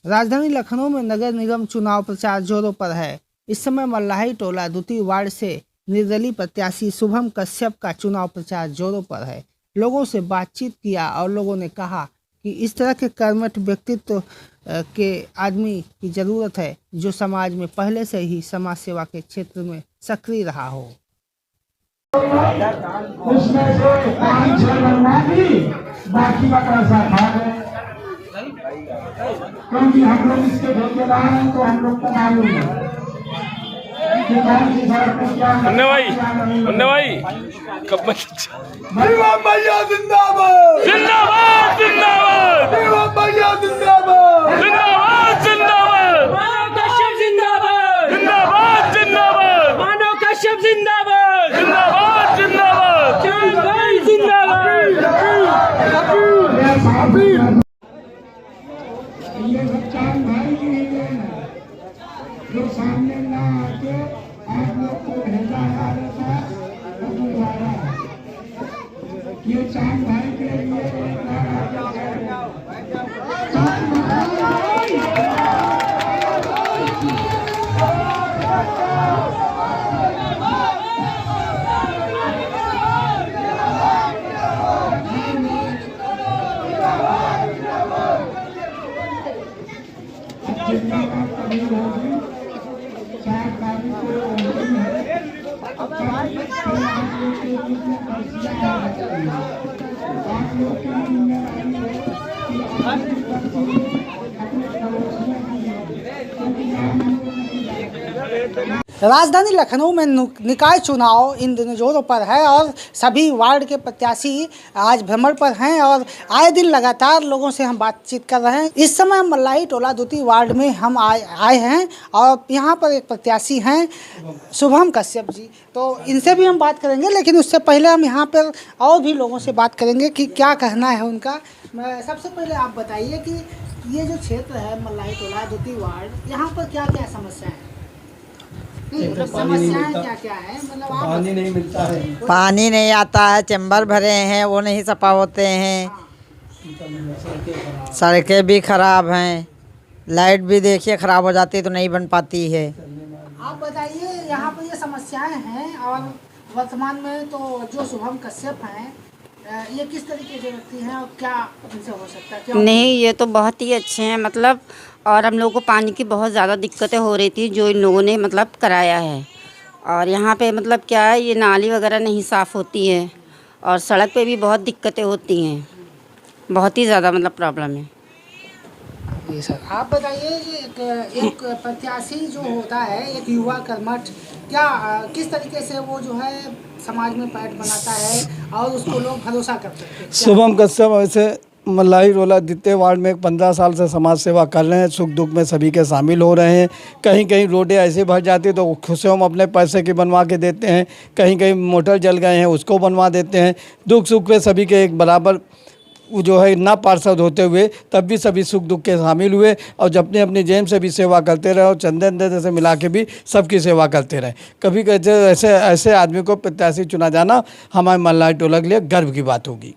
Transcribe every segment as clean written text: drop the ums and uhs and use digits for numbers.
राजधानी लखनऊ में नगर निगम चुनाव प्रचार जोरों पर है। इस समय मल्लाही टोला द्वितीय वार्ड से निर्दलीय प्रत्याशी शुभम कश्यप का चुनाव प्रचार जोरों पर है। लोगों से बातचीत किया और लोगों ने कहा कि इस तरह के कर्मठ व्यक्तित्व के आदमी की जरूरत है जो समाज में पहले से ही समाज सेवा के क्षेत्र में सक्रिय रहा हो। उसमें से 5-6 बनवाएंगी, बाकी का पैसा खा गए। क्योंकि हम लोग इसके ठेकेदार हैं तो हम लोग को मालूम है कि कौन सी सड़क पे क्या मुन्ना भाई कब भैया भैया जिंदाबाद जिंदाबाद जिंदाबाद भैया जिंदाबाद जिंदाबाद जिंदाबाद मानव कश्यप जिंदाबाद जिंदाबाद जिंदाबाद मानव कश्यप जिंदाबाद जिंदाबाद जिंदाबाद चांद भाई जिंदाबाद ये सब चांद भाई की ही देन है जो सामने ना आके आप लोग को भेजा जा रहा था दोबारा ये चांद भाई के लिए एक बार जितना बात कभी होगी 4 तारीख को अंतिम है। अब आप लोग के बीच में पर्चियां आ जाती हैं। आप लोग की जिम्मेदारी है कि आप की पर्ची अपने पड़ोसियों की क्योंकि हम लोग नहीं जानते। राजधानी लखनऊ में निकाय चुनाव इन दिनों जोरों पर है और सभी वार्ड के प्रत्याशी आज भ्रमण पर हैं और आए दिन लगातार लोगों से हम बातचीत कर रहे हैं। इस समय हम मल्लाही टोला द्वितीय वार्ड में हम आए हैं और यहाँ पर एक प्रत्याशी हैं शुभम कश्यप जी, तो इनसे भी हम बात करेंगे। लेकिन उससे पहले हम यहाँ पर और भी लोगों से बात करेंगे कि क्या कहना है उनका। सबसे पहले आप बताइए कि ये जो क्षेत्र है मल्लाही टोला द्वितीय वार्ड, यहाँ पर क्या क्या समस्या है? समस्याएं क्या क्या है? मतलब पानी नहीं मिलता है, पानी नहीं आता है, चैम्बर भरे हैं वो नहीं सफा होते हैं, सड़कें भी खराब हैं, लाइट भी देखिए खराब हो जाती है तो नहीं बन पाती है। आप बताइए यहाँ पर ये समस्याएं हैं और वर्तमान में तो जो शुभम कश्यप हैं ये किस तरीके के व्यक्ति हैं और क्या इनसे हो सकता है? क्या नहीं, ये तो बहुत ही अच्छे हैं मतलब। और हम लोगों को पानी की बहुत ज़्यादा दिक्कतें हो रही थी जो इन लोगों ने मतलब कराया है। और यहाँ पे मतलब क्या है, ये नाली वगैरह नहीं साफ़ होती है और सड़क पे भी बहुत दिक्कतें होती हैं, बहुत ही ज़्यादा मतलब प्रॉब्लम है। जी सर, आप बताइए एक प्रत्याशी जो होता है, एक युवा कर्मठ, क्या किस तरीके से वो जो है समाज में पैठ बनाता है और उसको लोग भरोसा कर सकते हैं? शुभम कश्यप वैसे मल्लाही टोला द्वितीय वार्ड में 15 साल से समाज सेवा कर रहे हैं, सुख दुख में सभी के शामिल हो रहे हैं। कहीं कहीं रोडें ऐसे भर जाती तो खुशियों में अपने पैसे की बनवा के देते हैं, कहीं कहीं मोटर जल गए हैं उसको बनवा देते हैं। दुख सुख में सभी के एक बराबर जो है ना पार्षद होते हुए तब भी सभी सुख दुख के शामिल हुए और जब अपने अपनी जेब से भी सेवा करते रहे और चंदन से मिला के भी सबकी सेवा करते रहे। कभी कहते ऐसे आदमी को प्रत्याशी चुना जाना हमारे मल्लाही टोला के लिए गर्व की बात होगी।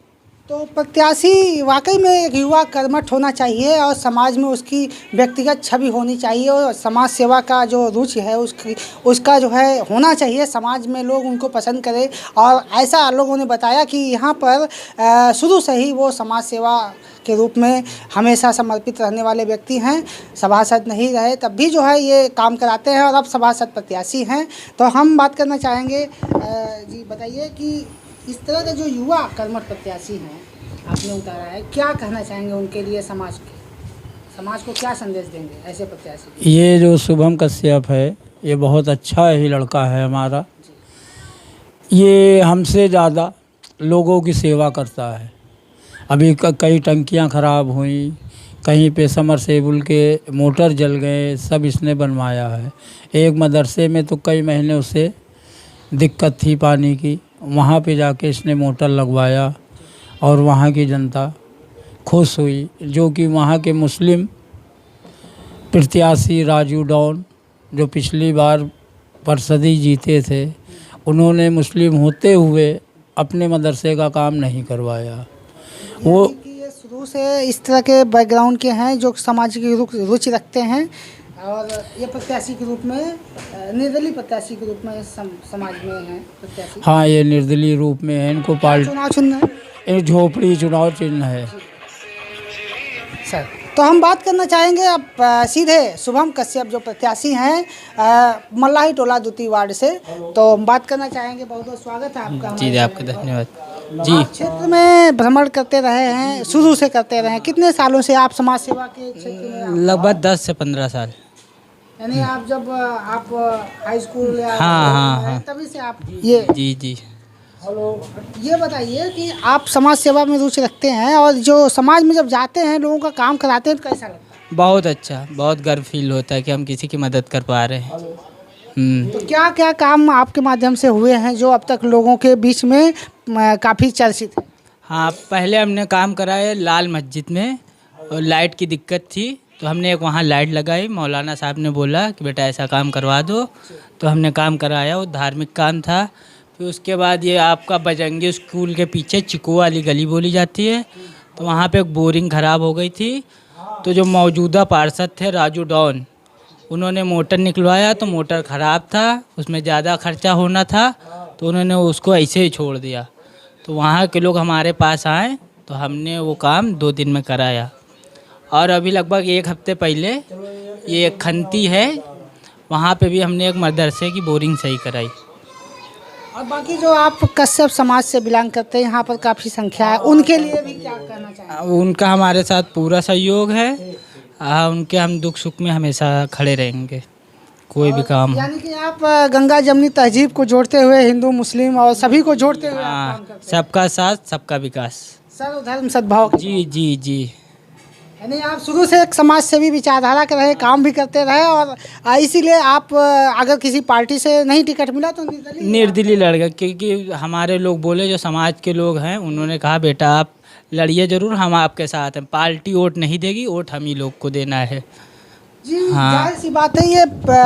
तो प्रत्याशी वाकई में एक युवा कर्मठ होना चाहिए और समाज में उसकी व्यक्तिगत छवि होनी चाहिए और समाज सेवा का जो रुचि है उसका जो है होना चाहिए, समाज में लोग उनको पसंद करें। और ऐसा लोगों ने बताया कि यहाँ पर शुरू से ही वो समाज सेवा के रूप में हमेशा समर्पित रहने वाले व्यक्ति हैं। सभासद नहीं रहे तब भी जो है ये काम कराते हैं और अब सभासद प्रत्याशी हैं। तो हम बात करना चाहेंगे, जी बताइए कि इस तरह के जो युवा कर्मठ प्रत्याशी हैं आपने उतारा है, क्या कहना चाहेंगे उनके लिए? समाज को क्या संदेश देंगे ऐसे प्रत्याशी? ये जो शुभम कश्यप है ये बहुत अच्छा ही लड़का है हमारा। ये हमसे ज़्यादा लोगों की सेवा करता है। अभी कई टंकियां ख़राब हुई, कहीं पे समरसेबुल के मोटर जल गए, सब इसने बनवाया है। एक मदरसे में तो कई महीने उसे दिक्कत थी पानी की, वहाँ पे जाके इसने मोटर लगवाया और वहाँ की जनता खुश हुई। जो कि वहाँ के मुस्लिम प्रत्याशी राजू डॉन जो पिछली बार परिषदी जीते थे, उन्होंने मुस्लिम होते हुए अपने मदरसे का काम नहीं करवाया। वो ये शुरू शुरू से इस तरह के बैकग्राउंड के हैं जो सामाजिक रुचि रखते हैं और ये प्रत्याशी के रूप में निर्दलीय प्रत्याशी के रूप में समाज में हैं प्रत्याशी। हाँ, ये निर्दलीय रूप में है, इनको पार्टी चुनाव चिन्ह है ये झोपड़ी चुनाव चिन्ह है। सर, तो हम बात करना चाहेंगे अब सीधे शुभम कश्यप जो प्रत्याशी हैं मल्लाही टोला द्वितीय वार्ड से, तो हम बात करना चाहेंगे। बहुत बहुत स्वागत है आपका। जी आपका धन्यवाद जी। आप क्षेत्र में भ्रमण करते रहे हैं, शुरू से करते रहे हैं, कितने सालों से आप समाज सेवा के क्षेत्र में? लगभग 10 से 15 साल। यानी आप जब आप हाई स्कूल या हाँ। तभी से आप ये जी। ये बताइए कि आप समाज सेवा में रुचि रखते हैं और जो समाज में जब जाते हैं लोगों का काम कराते हैं तो कैसा लगता है? बहुत अच्छा, बहुत गर्व फील होता है कि हम किसी की मदद कर पा रहे हैं। तो क्या क्या काम आपके माध्यम से हुए हैं जो अब तक लोगों के बीच में काफ़ी चर्चित है? हाँ, पहले हमने काम कराया लाल मस्जिद में और लाइट की दिक्कत थी तो हमने एक वहाँ लाइट लगाई। मौलाना साहब ने बोला कि बेटा ऐसा काम करवा दो, तो हमने काम कराया। वो धार्मिक काम था। फिर उसके बाद ये आपका बजरंगी स्कूल के पीछे चिकू वाली गली बोली जाती है, तो वहाँ पे एक बोरिंग ख़राब हो गई थी। तो जो मौजूदा पार्षद थे राजू डॉन, उन्होंने मोटर निकलवाया तो मोटर ख़राब था, उसमें ज़्यादा खर्चा होना था तो उन्होंने उसको ऐसे ही छोड़ दिया। तो वहाँ के लोग हमारे पास आए तो हमने वो काम 2 दिन में कराया। और अभी लगभग 1 हफ्ते पहले ये एक खंती है, वहाँ पे भी हमने एक मदरसे की बोरिंग सही कराई। और बाकी जो आप कश्यप समाज से बिलोंग करते हैं, यहाँ पर काफ़ी संख्या है, उनके लिए भी क्या कहना चाहेंगे? उनका हमारे साथ पूरा सहयोग है। उनके हम दुख सुख में हमेशा खड़े रहेंगे, कोई भी काम हो। यानी कि आप गंगा जमनी तहजीब को जोड़ते हुए हिंदू मुस्लिम और सभी को जोड़ते हुए आप काम हाँ, करते हैं। सबका साथ सबका विकास। सर्वधर्म सद्भाव। जी। यानी आप शुरू से एक समाज सेवी विचारधारा के रहे, काम भी करते रहे और इसीलिए आप अगर किसी पार्टी से नहीं टिकट मिला तो निर्दलीय लड़ गए, क्योंकि हमारे लोग बोले, जो समाज के लोग हैं उन्होंने कहा बेटा आप लड़िए ज़रूर, हम आपके साथ हैं। पार्टी वोट नहीं देगी, वोट हम ही लोग को देना है। जी हाँ। जाहिर सी बात है, ये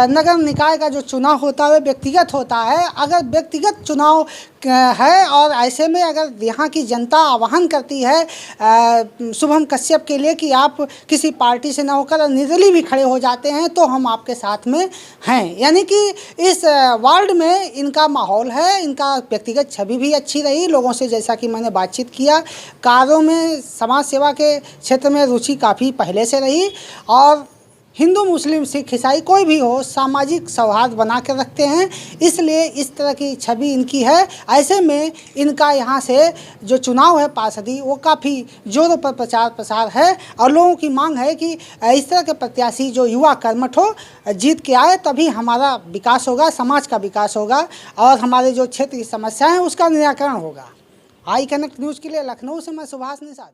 नगर निकाय का जो चुनाव होता है व्यक्तिगत होता है। अगर व्यक्तिगत चुनाव है और ऐसे में अगर यहाँ की जनता आह्वान करती है शुभम कश्यप के लिए कि आप किसी पार्टी से ना होकर निर्दलीय भी खड़े हो जाते हैं तो हम आपके साथ में हैं। यानी कि इस वार्ड में इनका माहौल है, इनका व्यक्तिगत छवि भी अच्छी रही लोगों से। जैसा कि मैंने बातचीत किया, कार्यों में समाज सेवा के क्षेत्र में रुचि काफ़ी पहले से रही और हिंदू मुस्लिम सिख ईसाई कोई भी हो सामाजिक सौहार्द बना कर रखते हैं, इसलिए इस तरह की छवि इनकी है। ऐसे में इनका यहाँ से जो चुनाव है पार्षदी वो काफ़ी जोरों पर प्रचार प्रसार है और लोगों की मांग है कि इस तरह के प्रत्याशी जो युवा कर्मठ हो, जीत के आए, तभी हमारा विकास होगा, समाज का विकास होगा और हमारे जो क्षेत्र की समस्याएँ हैं उसका निराकरण होगा। आई कनेक्ट न्यूज़ के लिए लखनऊ से मैं सुभाष निषाद।